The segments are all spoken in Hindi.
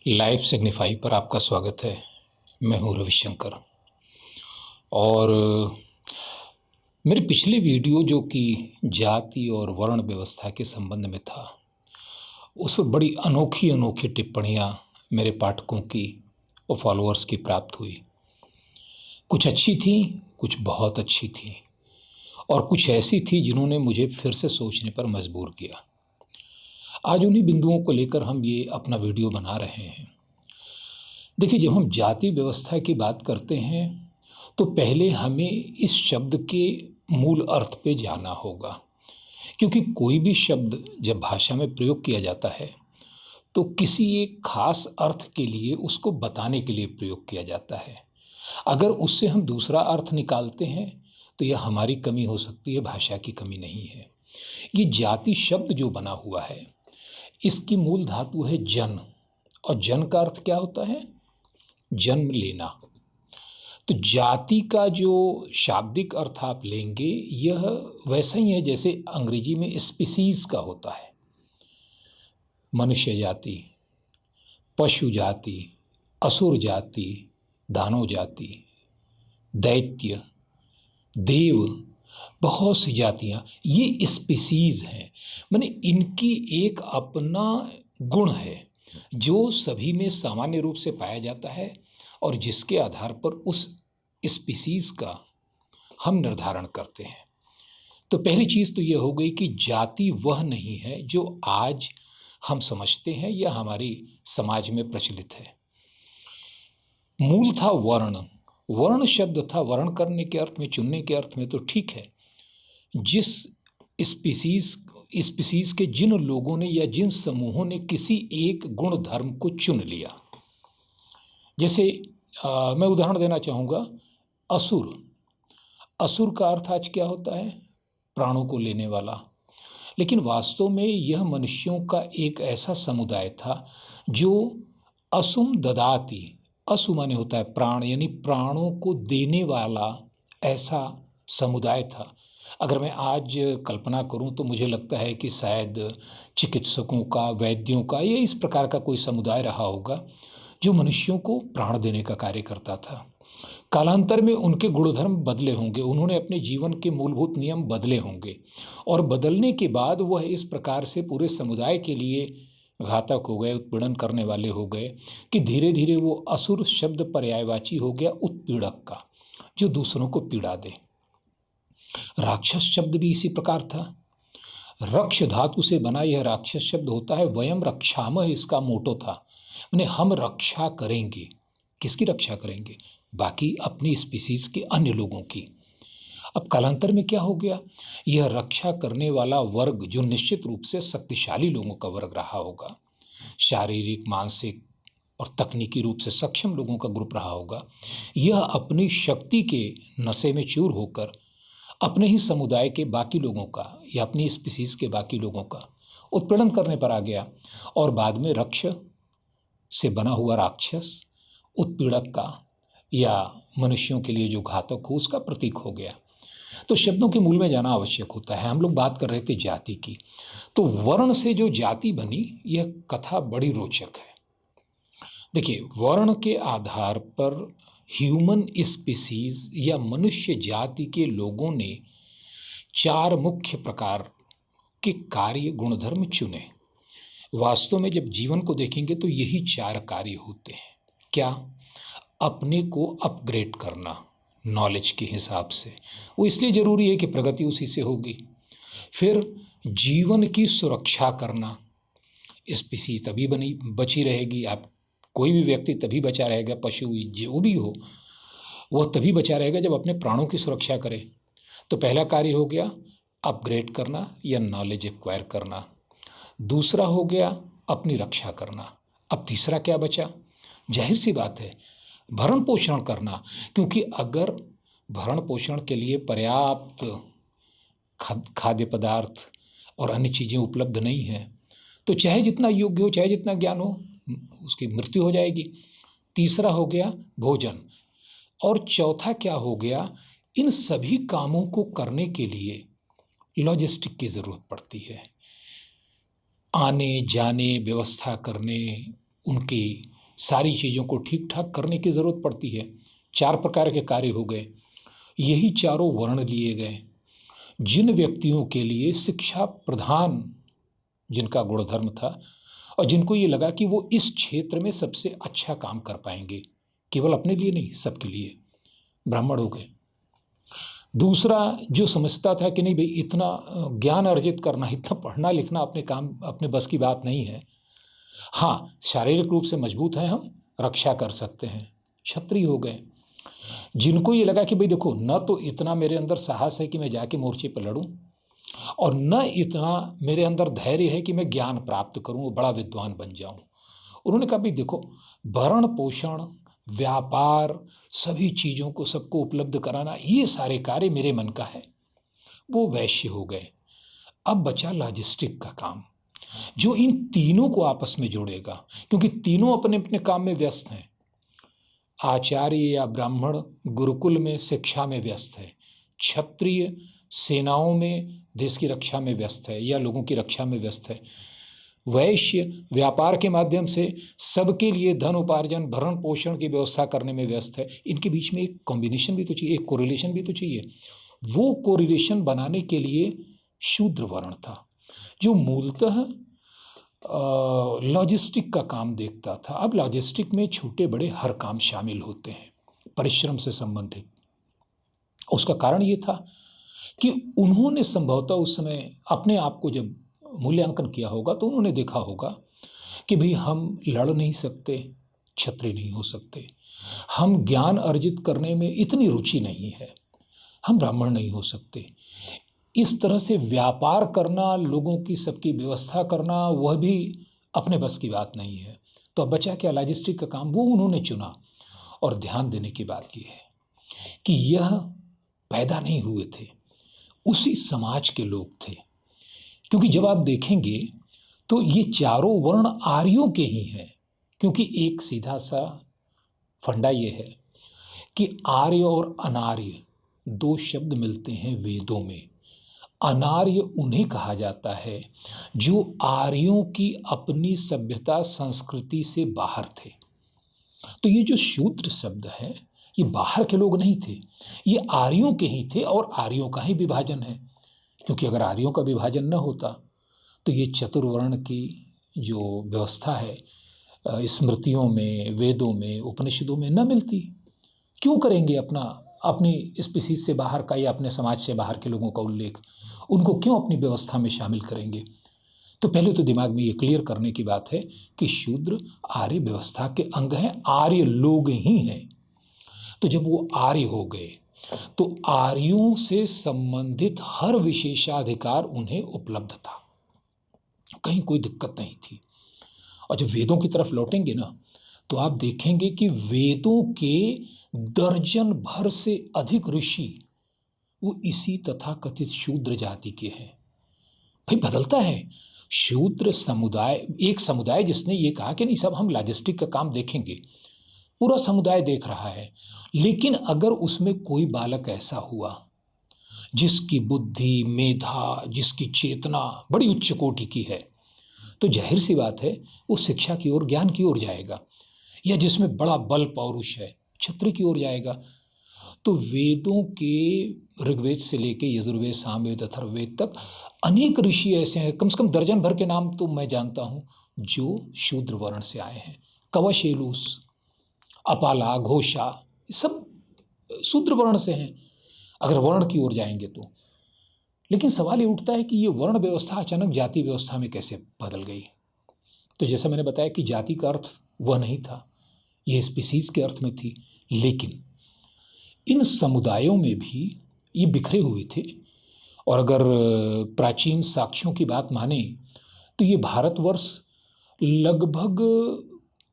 लाइफ सिग्निफाई पर आपका स्वागत है। मैं हूँ रविशंकर। और मेरे पिछले वीडियो जो कि जाति और वर्ण व्यवस्था के संबंध में था, उस पर बड़ी अनोखी अनोखी टिप्पणियाँ मेरे पाठकों की और फॉलोअर्स की प्राप्त हुई। कुछ अच्छी थी, कुछ बहुत अच्छी थी, और कुछ ऐसी थी जिन्होंने मुझे फिर से सोचने पर मजबूर किया। आज उन्हीं बिंदुओं को लेकर हम ये अपना वीडियो बना रहे हैं। देखिए, जब हम जाति व्यवस्था की बात करते हैं तो पहले हमें इस शब्द के मूल अर्थ पे जाना होगा, क्योंकि कोई भी शब्द जब भाषा में प्रयोग किया जाता है तो किसी एक खास अर्थ के लिए उसको बताने के लिए प्रयोग किया जाता है। अगर उससे हम दूसरा अर्थ निकालते हैं तो यह हमारी कमी हो सकती है, भाषा की कमी नहीं है। ये जाति शब्द जो बना हुआ है, इसकी मूल धातु है जन, और जन का अर्थ क्या होता है? जन्म लेना। तो जाति का जो शाब्दिक अर्थ आप लेंगे, यह वैसा ही है जैसे अंग्रेजी में स्पीसीज का होता है। मनुष्य जाति, पशु जाति, असुर जाति, दानव जाति, दैत्य, देव, बहुत सी जातियाँ, ये स्पीसीज हैं। माने इनकी एक अपना गुण है जो सभी में सामान्य रूप से पाया जाता है, और जिसके आधार पर उस स्पीसीज का हम निर्धारण करते हैं। तो पहली चीज़ तो यह हो गई कि जाति वह नहीं है जो आज हम समझते हैं या हमारी समाज में प्रचलित है। मूल था वर्ण। वर्ण शब्द था, वर्ण करने के अर्थ में, चुनने के अर्थ में तो ठीक है। जिस स्पीसीज के जिन लोगों ने या जिन समूहों ने किसी एक गुण धर्म को चुन लिया, जैसे मैं उदाहरण देना चाहूँगा, असुर। असुर का अर्थ आज क्या होता है? प्राणों को लेने वाला। लेकिन वास्तव में यह मनुष्यों का एक ऐसा समुदाय था जो असुम ददाति, असु माने होता है प्राण, यानी प्राणों को देने वाला ऐसा समुदाय था। अगर मैं आज कल्पना करूं तो मुझे लगता है कि शायद चिकित्सकों का, वैद्यों का, या इस प्रकार का कोई समुदाय रहा होगा जो मनुष्यों को प्राण देने का कार्य करता था। कालांतर में उनके गुणधर्म बदले होंगे, उन्होंने अपने जीवन के मूलभूत नियम बदले होंगे, और बदलने के बाद वह इस प्रकार से पूरे समुदाय के लिए घातक हो गए, उत्पीड़न करने वाले हो गए, कि धीरे धीरे वो असुर शब्द पर्यायवाची हो गया उत्पीड़क का, जो दूसरों को पीड़ा दे। राक्षस शब्द भी इसी प्रकार था। रक्ष धातु से बना यह राक्षस शब्द होता है। वयम रक्षामः इसका मोटो था, माने हम रक्षा करेंगे। किसकी रक्षा करेंगे? बाकी अपनी स्पीसीज के अन्य लोगों की। अब कालांतर में क्या हो गया? यह रक्षा करने वाला वर्ग जो निश्चित रूप से शक्तिशाली लोगों का वर्ग रहा होगा, शारीरिक, मानसिक और तकनीकी रूप से सक्षम लोगों का ग्रुप रहा होगा, यह अपनी शक्ति के नशे में चूर होकर अपने ही समुदाय के बाकी लोगों का या अपनी स्पीसीज के बाकी लोगों का उत्पीड़न करने पर आ गया, और बाद में रक्ष से बना हुआ राक्षस उत्पीड़क का या मनुष्यों के लिए जो घातक हो उसका प्रतीक हो गया। तो शब्दों के मूल में जाना आवश्यक होता है। हम लोग बात कर रहे थे जाति की, तो वर्ण से जो जाति बनी, यह कथा बड़ी रोचक है। देखिए, वर्ण के आधार पर ह्यूमन स्पीसीज या मनुष्य जाति के लोगों ने 4 मुख्य प्रकार के कार्य गुणधर्म चुने। वास्तव में जब जीवन को देखेंगे तो यही 4 कार्य होते हैं। क्या? अपने को अपग्रेड करना नॉलेज के हिसाब से, वो इसलिए ज़रूरी है कि प्रगति उसी से होगी। फिर जीवन की सुरक्षा करना, स्पीसीज तभी बची रहेगी, आप कोई भी व्यक्ति तभी बचा रहेगा, पशु जो भी हो वह तभी बचा रहेगा जब अपने प्राणों की सुरक्षा करे। तो पहला कार्य हो गया अपग्रेड करना या नॉलेज एक्वायर करना। दूसरा हो गया अपनी रक्षा करना। अब तीसरा क्या बचा? जाहिर सी बात है, भरण पोषण करना, क्योंकि अगर भरण पोषण के लिए पर्याप्त खाद्य पदार्थ और अन्य चीज़ें उपलब्ध नहीं हैं तो चाहे जितना योग्य हो, चाहे जितना ज्ञान हो, उसकी मृत्यु हो जाएगी। तीसरा हो गया भोजन, और चौथा क्या हो गया? इन सभी कामों को करने के लिए लॉजिस्टिक की ज़रूरत पड़ती है। आने जाने, व्यवस्था करने, उनकी सारी चीज़ों को ठीक ठाक करने की ज़रूरत पड़ती है। 4 प्रकार के कार्य हो गए, यही चारों वर्ण लिए गए। जिन व्यक्तियों के लिए शिक्षा प्रधान जिनका गुणधर्म था और जिनको ये लगा कि वो इस क्षेत्र में सबसे अच्छा काम कर पाएंगे, केवल अपने लिए नहीं सबके लिए, ब्राह्मण हो गए। दूसरा जो समझता था कि नहीं भाई इतना ज्ञान अर्जित करना, इतना पढ़ना लिखना अपने बस की बात नहीं है, हाँ शारीरिक रूप से मजबूत हैं हम, रक्षा कर सकते हैं, क्षत्रिय हो गए। जिनको ये लगा कि भाई देखो न तो इतना मेरे अंदर साहस है कि मैं जाके मोर्चे पर लड़ूं और न इतना मेरे अंदर धैर्य है कि मैं ज्ञान प्राप्त करूं, बड़ा विद्वान बन जाऊं। उन्होंने कहा भाई देखो भरण पोषण व्यापार सभी चीज़ों को सबको उपलब्ध कराना ये सारे कार्य मेरे मन का है, वो वैश्य हो गए। अब बचा लॉजिस्टिक का काम जो इन तीनों को आपस में जोड़ेगा, क्योंकि तीनों अपने अपने काम में व्यस्त हैं। आचार्य या ब्राह्मण गुरुकुल में शिक्षा में व्यस्त है, क्षत्रिय सेनाओं में देश की रक्षा में व्यस्त है या लोगों की रक्षा में व्यस्त है, वैश्य व्यापार के माध्यम से सबके लिए धन उपार्जन भरण पोषण की व्यवस्था करने में व्यस्त है। इनके बीच में एक कॉम्बिनेशन भी तो चाहिए, एक कोरिलेशन भी तो चाहिए। वो कोरिलेशन बनाने के लिए शूद्र वर्ण था जो मूलतः लॉजिस्टिक का काम देखता था। अब लॉजिस्टिक में छोटे बड़े हर काम शामिल होते हैं परिश्रम से संबंधित। उसका कारण ये था कि उन्होंने संभवतः उस समय अपने आप को जब मूल्यांकन किया होगा तो उन्होंने देखा होगा कि भाई हम लड़ नहीं सकते, क्षत्रिय नहीं हो सकते, हम ज्ञान अर्जित करने में इतनी रुचि नहीं है, हम ब्राह्मण नहीं हो सकते, इस तरह से व्यापार करना, लोगों की सबकी व्यवस्था करना, वह भी अपने बस की बात नहीं है। तो अब बचा क्या, लॉजिस्टिक का काम, वो उन्होंने चुना। और ध्यान देने की बात यह है कि यह पैदा नहीं हुए थे, उसी समाज के लोग थे। क्योंकि जब आप देखेंगे तो ये चारों वर्ण आर्यों के ही हैं, क्योंकि एक सीधा सा फंडा ये है कि आर्य और अनार्य दो शब्द मिलते हैं वेदों में। अनार्य उन्हें कहा जाता है जो आर्यों की अपनी सभ्यता संस्कृति से बाहर थे। तो ये जो शूद्र शब्द है ये बाहर के लोग नहीं थे, ये आर्यों के ही थे और आर्यों का ही विभाजन है। क्योंकि अगर आर्यों का विभाजन न होता तो ये चतुर्वर्ण की जो व्यवस्था है स्मृतियों में, वेदों में, उपनिषदों में न मिलती। क्यों करेंगे अपनी स्पीसीज से बाहर का या अपने समाज से बाहर के लोगों का उल्लेख, उनको क्यों अपनी व्यवस्था में शामिल करेंगे? तो पहले तो दिमाग में ये क्लियर करने की बात है कि शूद्र आर्य व्यवस्था के अंग हैं, आर्य लोग ही हैं। तो जब वो आर्य हो गए तो आर्यों से संबंधित हर विशेषाधिकार उन्हें उपलब्ध था, कहीं कोई दिक्कत नहीं थी। और जब वेदों की तरफ लौटेंगे ना तो आप देखेंगे कि वेदों के दर्जन भर से अधिक ऋषि वो इसी तथाकथित शूद्र जाति के हैं। भाई बदलता है शूद्र समुदाय, एक समुदाय जिसने ये कहा कि नहीं सब हम लॉजिस्टिक का काम देखेंगे, पूरा समुदाय देख रहा है। लेकिन अगर उसमें कोई बालक ऐसा हुआ जिसकी बुद्धि, मेधा, जिसकी चेतना बड़ी उच्च कोटि की है, तो जाहिर सी बात है वो शिक्षा की ओर, ज्ञान की ओर जाएगा, या जिसमें बड़ा बल पौरुष है क्षत्रिय की ओर जाएगा। तो वेदों के ऋग्वेद से लेके यजुर्वेद, सामवेद, अथर्ववेद तक अनेक ऋषि ऐसे हैं, कम से कम दर्जन भर के नाम तो मैं जानता हूँ जो शूद्र वर्ण से आए हैं। कवशेलूस, अपाला, घोषा, सब शूद्र वर्ण से हैं अगर वर्ण की ओर जाएंगे तो। लेकिन सवाल ये उठता है कि ये वर्ण व्यवस्था अचानक जाति व्यवस्था में कैसे बदल गई? तो जैसा मैंने बताया कि जाति का अर्थ वह नहीं था, ये स्पीसीज के अर्थ में थी। लेकिन इन समुदायों में भी ये बिखरे हुए थे। और अगर प्राचीन साक्ष्यों की बात माने तो ये भारतवर्ष लगभग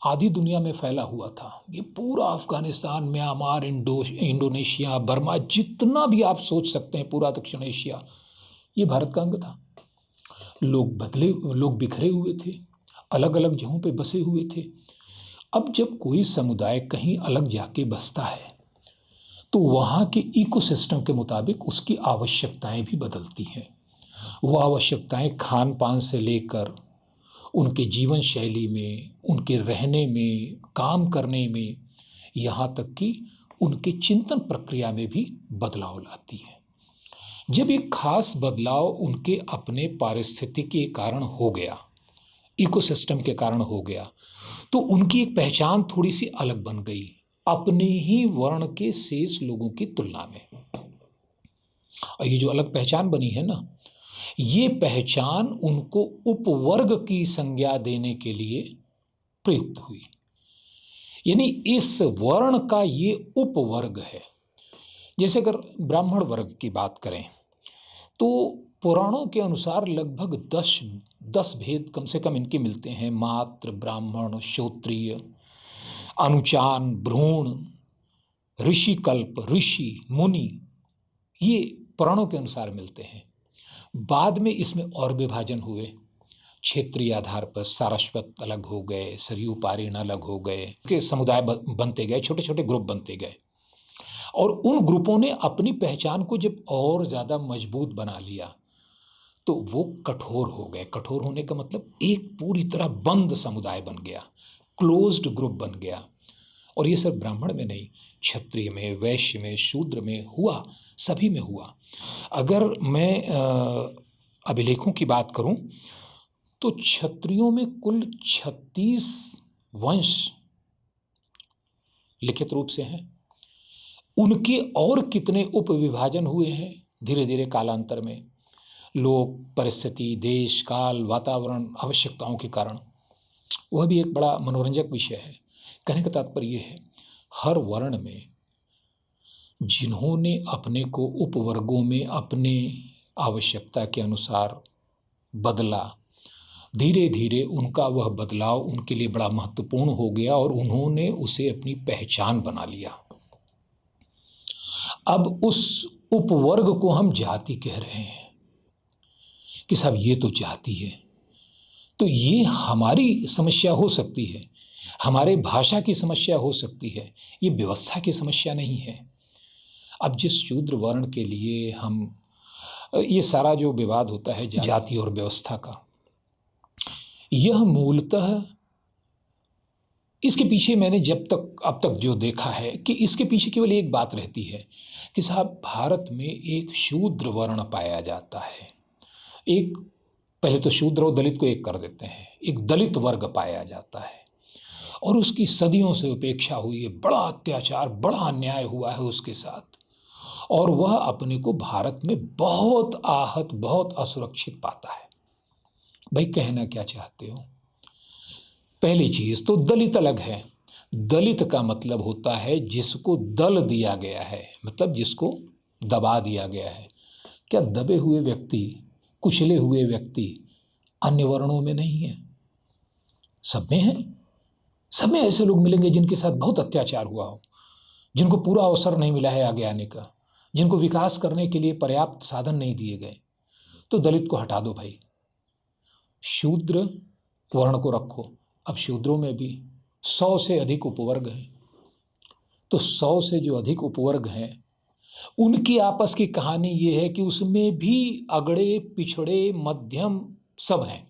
आधी दुनिया में फैला हुआ था। ये पूरा अफगानिस्तान, म्यांमार, इंडोनेशिया, बर्मा, जितना भी आप सोच सकते हैं, पूरा दक्षिण एशिया, ये भारत का अंग था। लोग बिखरे हुए थे, अलग अलग जगहों पे बसे हुए थे। अब जब कोई समुदाय कहीं अलग जाके बसता है तो वहाँ के इकोसिस्टम के मुताबिक उसकी आवश्यकताएं भी बदलती हैं। वो आवश्यकताएं खान पान से लेकर उनके जीवन शैली में, उनके रहने में, काम करने में, यहाँ तक कि उनके चिंतन प्रक्रिया में भी बदलाव लाती है। जब एक खास बदलाव उनके अपने पारिस्थितिकी के कारण हो गया, इकोसिस्टम के कारण हो गया, तो उनकी एक पहचान थोड़ी सी अलग बन गई अपने ही वर्ण के शेष लोगों की तुलना में। और ये जो अलग पहचान बनी है ना, ये पहचान उनको उपवर्ग की संज्ञा देने के लिए प्रयुक्त हुई। यानी इस वर्ण का ये उपवर्ग है। जैसे अगर ब्राह्मण वर्ग की बात करें तो पुराणों के अनुसार लगभग 10 भेद कम से कम इनके मिलते हैं। मात्र, ब्राह्मण, क्षोत्रिय, अनुचान, भ्रूण, ऋषिकल्प, ऋषि, मुनि, ये पुराणों के अनुसार मिलते हैं। बाद में इसमें और विभाजन हुए। क्षेत्रीय आधार पर सारस्वत अलग हो गए, सरयू पारीण अलग हो गए, के समुदाय बनते गए, छोटे छोटे ग्रुप बनते गए। और उन ग्रुपों ने अपनी पहचान को जब और ज़्यादा मजबूत बना लिया तो वो कठोर हो गए। कठोर होने का मतलब एक पूरी तरह बंद समुदाय बन गया, क्लोज्ड ग्रुप बन गया। और ये सिर्फ ब्राह्मण में नहीं, क्षत्रिय में, वैश्य में, शूद्र में हुआ, सभी में हुआ। अगर मैं अभिलेखों की बात करूं तो क्षत्रियों में कुल 36 वंश लिखित रूप से हैं। उनके और कितने उपविभाजन हुए हैं धीरे धीरे कालांतर में, लोग, परिस्थिति, देश, काल, वातावरण, आवश्यकताओं के कारण। वह भी एक बड़ा मनोरंजक विषय है। कहने का तात्पर्य यह है, हर वर्ण में जिन्होंने अपने को उपवर्गों में अपने आवश्यकता के अनुसार बदला, धीरे धीरे उनका वह बदलाव उनके लिए बड़ा महत्वपूर्ण हो गया और उन्होंने उसे अपनी पहचान बना लिया। अब उस उपवर्ग को हम जाति कह रहे हैं कि साहब ये तो जाति है। तो ये हमारी समस्या हो सकती है, हमारे भाषा की समस्या हो सकती है, ये व्यवस्था की समस्या नहीं है। अब जिस शूद्र वर्ण के लिए हम ये सारा जो विवाद होता है जाति और व्यवस्था का, यह मूलतः इसके पीछे मैंने जब तक अब तक जो देखा है कि इसके पीछे केवल एक बात रहती है कि साहब भारत में एक शूद्र वर्ण पाया जाता है। एक, पहले तो शूद्र और दलित को एक कर देते हैं, एक दलित वर्ग पाया जाता है और उसकी सदियों से उपेक्षा हुई है, बड़ा अत्याचार, बड़ा अन्याय हुआ है उसके साथ, और वह अपने को भारत में बहुत आहत, बहुत असुरक्षित पाता है। भाई कहना क्या चाहते हो? पहली चीज तो दलित अलग है। दलित का मतलब होता है जिसको दल दिया गया है, मतलब जिसको दबा दिया गया है। क्या दबे हुए व्यक्ति, कुचले हुए व्यक्ति अन्य वर्णों में नहीं है? सब में है। सब में ऐसे लोग मिलेंगे जिनके साथ बहुत अत्याचार हुआ हो, जिनको पूरा अवसर नहीं मिला है आगे आने का, जिनको विकास करने के लिए पर्याप्त साधन नहीं दिए गए। तो दलित को हटा दो भाई, शूद्र वर्ण को रखो। अब शूद्रों में भी 100 से अधिक उपवर्ग हैं। तो 100 से जो अधिक उपवर्ग हैं उनकी आपस की कहानी ये है कि उसमें भी अगड़े, पिछड़े, मध्यम सब हैं।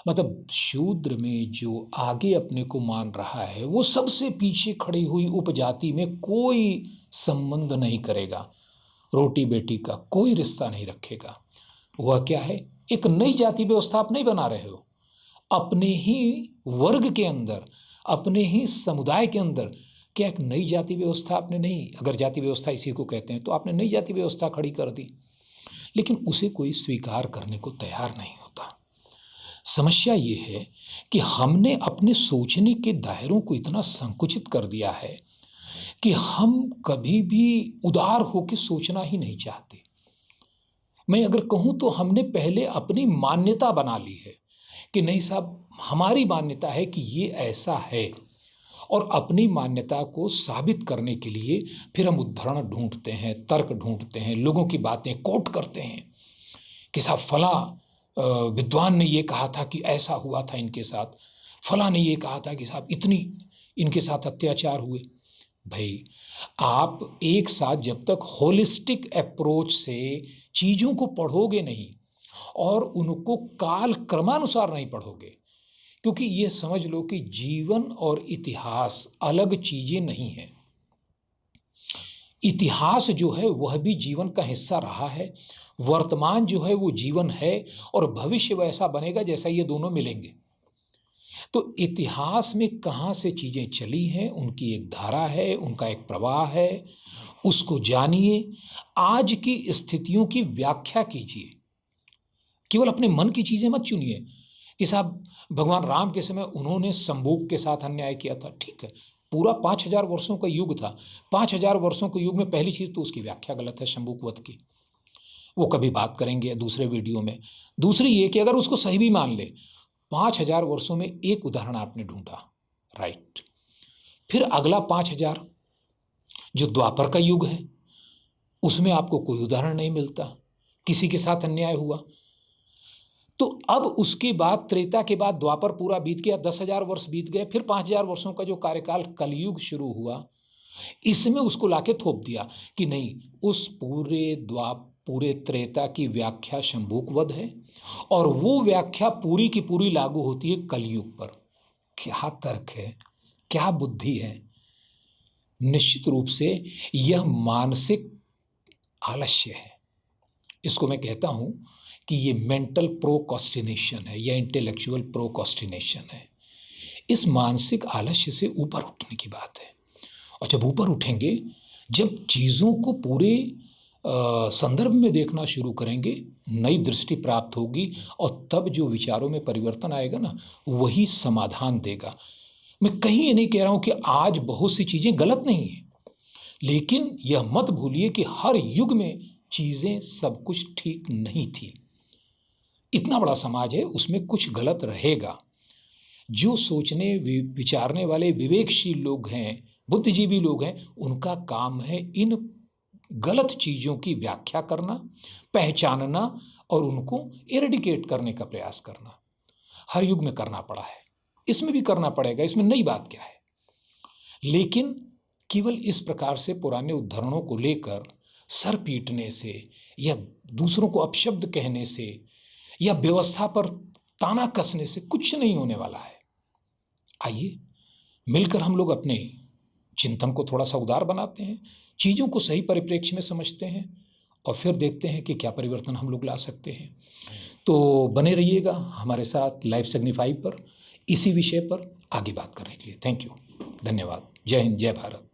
मतलब शूद्र में जो आगे अपने को मान रहा है वो सबसे पीछे खड़ी हुई उपजाति में कोई संबंध नहीं करेगा, रोटी बेटी का कोई रिश्ता नहीं रखेगा। वह क्या है? एक नई जाति व्यवस्था आप नहीं बना रहे हो। अपने ही वर्ग के अंदर, अपने ही समुदाय के अंदर क्या एक नई जाति व्यवस्था आपने नहीं, अगर जाति व्यवस्था इसी को कहते हैं, तो आपने नई जाति व्यवस्था खड़ी कर दी, लेकिन उसे कोई स्वीकार करने को तैयार नहीं होता। समस्या ये है कि हमने अपने सोचने के दायरों को इतना संकुचित कर दिया है कि हम कभी भी उदार होकर सोचना ही नहीं चाहते। मैं अगर कहूँ तो हमने पहले अपनी मान्यता बना ली है कि नहीं साहब, हमारी मान्यता है कि ये ऐसा है, और अपनी मान्यता को साबित करने के लिए फिर हम उदाहरण ढूंढते हैं, तर्क ढूंढते हैं, लोगों की बातें कोट करते हैं कि साहब फला विद्वान ने ये कहा था कि ऐसा हुआ था इनके साथ, फला ने ये कहा था कि साहब इतनी इनके साथ अत्याचार हुए। भाई आप एक साथ जब तक होलिस्टिक अप्रोच से चीज़ों को पढ़ोगे नहीं और उनको काल क्रमानुसार नहीं पढ़ोगे, क्योंकि ये समझ लो कि जीवन और इतिहास अलग चीजें नहीं हैं। इतिहास जो है वह भी जीवन का हिस्सा रहा है, वर्तमान जो है वो जीवन है, और भविष्य वैसा बनेगा जैसा ये दोनों मिलेंगे। तो इतिहास में कहाँ से चीजें चली हैं, उनकी एक धारा है, उनका एक प्रवाह है, उसको जानिए, आज की स्थितियों की व्याख्या कीजिए। केवल अपने मन की चीजें मत चुनिए कि साहब भगवान राम के समय उन्होंने संभोग के साथ अन्याय किया था, ठीक है, पूरा 5000 वर्षों का युग था। 5000 वर्षों के युग में पहली चीज तो उसकी व्याख्या गलत है शंभुक वध की, वो कभी बात करेंगे दूसरे वीडियो में। दूसरी ये कि अगर उसको सही भी मान ले, 5000 वर्षों में एक उदाहरण आपने ढूंढा, राइट, फिर अगला 5000 जो द्वापर का युग है उसमें आपको कोई उदाहरण नहीं मिलता, किसी के साथ अन्याय हुआ। तो अब उसके बाद त्रेता के बाद द्वापर पूरा बीत गया, 10,000 वर्ष बीत गए, फिर 5,000 वर्षों का जो कार्यकाल कलयुग शुरू हुआ, इसमें उसको लाके थोप दिया कि नहीं, उस पूरे त्रेता की व्याख्या शंभुक वध है, और वो व्याख्या पूरी की पूरी लागू होती है कलयुग पर। क्या तर्क है, क्या बुद्धि है? निश्चित रूप से यह मानसिक आलस्य है। इसको मैं कहता हूं कि ये मेंटल प्रोक्रास्टिनेशन है या इंटेलेक्चुअल प्रोक्रास्टिनेशन है। इस मानसिक आलस्य से ऊपर उठने की बात है, और जब ऊपर उठेंगे, जब चीज़ों को पूरे संदर्भ में देखना शुरू करेंगे, नई दृष्टि प्राप्त होगी, और तब जो विचारों में परिवर्तन आएगा ना, वही समाधान देगा। मैं कहीं ये नहीं कह रहा हूं कि आज बहुत सी चीज़ें गलत नहीं हैं, लेकिन यह मत भूलिए कि हर युग में चीज़ें सब कुछ ठीक नहीं थी। इतना बड़ा समाज है, उसमें कुछ गलत रहेगा। जो सोचने विचारने वाले विवेकशील लोग हैं, बुद्धिजीवी लोग हैं, उनका काम है इन गलत चीज़ों की व्याख्या करना, पहचानना और उनको एरेडिकेट करने का प्रयास करना। हर युग में करना पड़ा है, इसमें भी करना पड़ेगा, इसमें नई बात क्या है। लेकिन केवल इस प्रकार से पुराने उद्धरणों को लेकर सर पीटने से, या दूसरों को अपशब्द कहने से, या व्यवस्था पर ताना कसने से कुछ नहीं होने वाला है। आइए मिलकर हम लोग अपने चिंतन को थोड़ा सा उदार बनाते हैं, चीज़ों को सही परिप्रेक्ष्य में समझते हैं, और फिर देखते हैं कि क्या परिवर्तन हम लोग ला सकते हैं। तो बने रहिएगा हमारे साथ लाइफ सिग्निफाई पर, इसी विषय पर आगे बात करने के लिए। थैंक यू, धन्यवाद। जय हिंद, जय भारत।